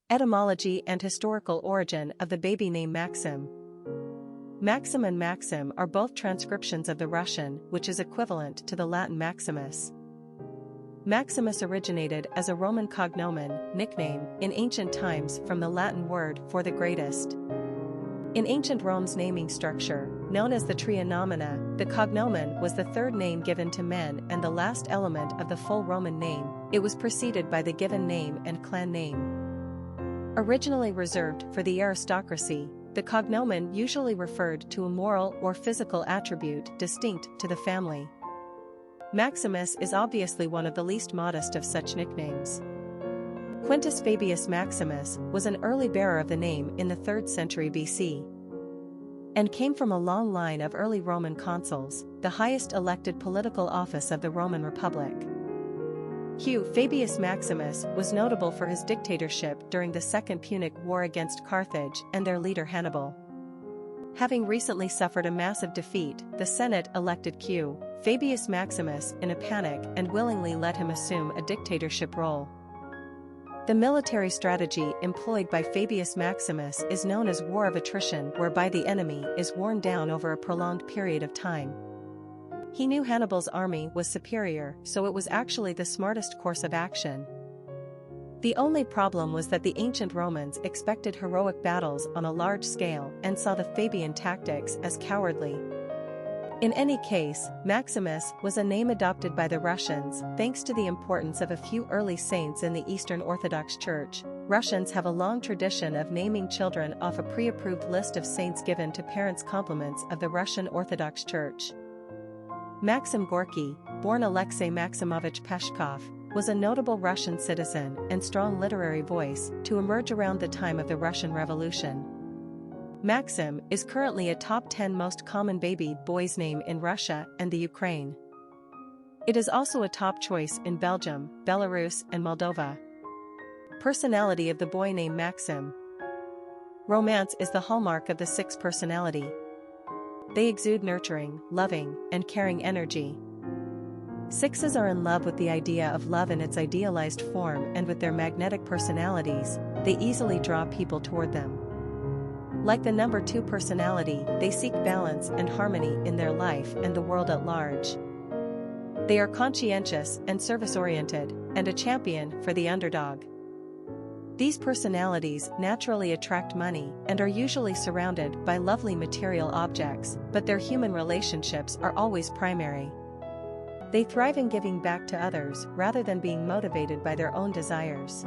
Etymology and historical origin of the baby name Maxim. Maxim and Maxim are both transcriptions of the Russian, which is equivalent to the Latin Maximus. Maximus originated as a Roman cognomen, nickname, in ancient times from the Latin word for the greatest. In ancient Rome's naming structure, known as the trianomina, the cognomen was the third name given to men and the last element of the full Roman name. It was preceded by the given name and clan name. Originally reserved for the aristocracy, the cognomen usually referred to a moral or physical attribute distinct to the family. Maximus is obviously one of the least modest of such nicknames. Quintus Fabius Maximus was an early bearer of the name in the 3rd century BC and came from a long line of early Roman consuls, the highest elected political office of the Roman Republic. Fabius Maximus was notable for his dictatorship during the Second Punic War against Carthage and their leader Hannibal. Having recently suffered a massive defeat, the Senate elected Fabius Maximus in a panic and willingly let him assume a dictatorship role. The military strategy employed by Fabius Maximus is known as war of attrition, whereby the enemy is worn down over a prolonged period of time. He knew Hannibal's army was superior, so it was actually the smartest course of action. The only problem was that the ancient Romans expected heroic battles on a large scale and saw the Fabian tactics as cowardly. In any case, Maximus was a name adopted by the Russians thanks to the importance of a few early saints in the Eastern Orthodox Church. Russians have a long tradition of naming children off a pre-approved list of saints given to parents' compliments of the Russian Orthodox Church. Maxim Gorky, born Alexei Maximovich Peshkov, was a notable Russian citizen and strong literary voice to emerge around the time of the Russian Revolution. Maxim is currently a top 10 most common baby boy's name in Russia and the Ukraine. It is also a top choice in Belgium, Belarus, and Moldova. Personality of the boy named Maxim. Romance is the hallmark of the Six personality. They exude nurturing, loving, and caring energy. Sixes are in love with the idea of love in its idealized form, and with their magnetic personalities, they easily draw people toward them. Like the number 2 personality, they seek balance and harmony in their life and the world at large. They are conscientious and service-oriented, and a champion for the underdog. These personalities naturally attract money and are usually surrounded by lovely material objects, but their human relationships are always primary. They thrive in giving back to others rather than being motivated by their own desires.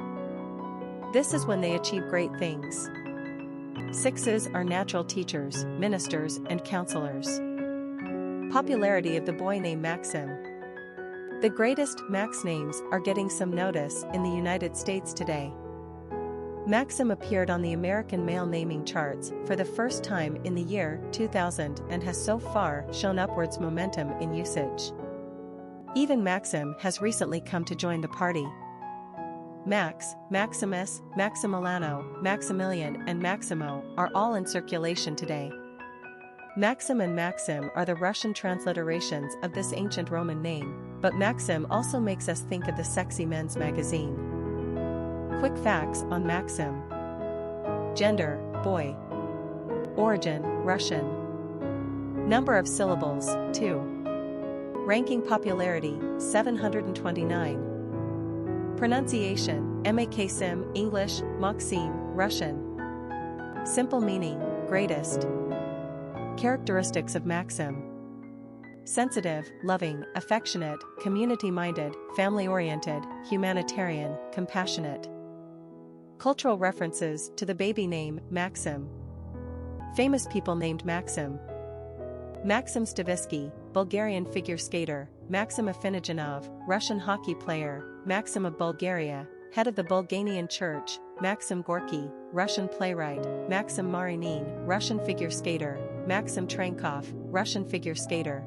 This is when they achieve great things. Sixes are natural teachers, ministers, and counselors. Popularity of the boy named Maxim. The greatest Max names are getting some notice in the United States today. Maxim appeared on the American male naming charts for the first time in the year 2000 and has so far shown upwards momentum in usage. Even Maxim has recently come to join the party. Max, Maximus, Maximiliano, Maximilian, and Maximo are all in circulation today. Maxim and Maxim are the Russian transliterations of this ancient Roman name, but Maxim also makes us think of the sexy men's magazine. Quick facts on Maxim. Gender, boy. Origin, Russian. Number of syllables, 2. Ranking popularity, 729. Pronunciation, MAK-sim, English, mahk-SEEM, Russian. Simple meaning, greatest. Characteristics of Maxim. Sensitive, loving, affectionate, community-minded, family-oriented, humanitarian, compassionate. Cultural references to the baby name, Maxim. Famous people named Maxim. Maxim Stavisky, Bulgarian figure skater. Maxim Afinijanov, Russian hockey player. Maxim of Bulgaria, head of the Bulgarian Church. Maxim Gorky, Russian playwright. Maxim Marinin, Russian figure skater. Maxim Trankov, Russian figure skater.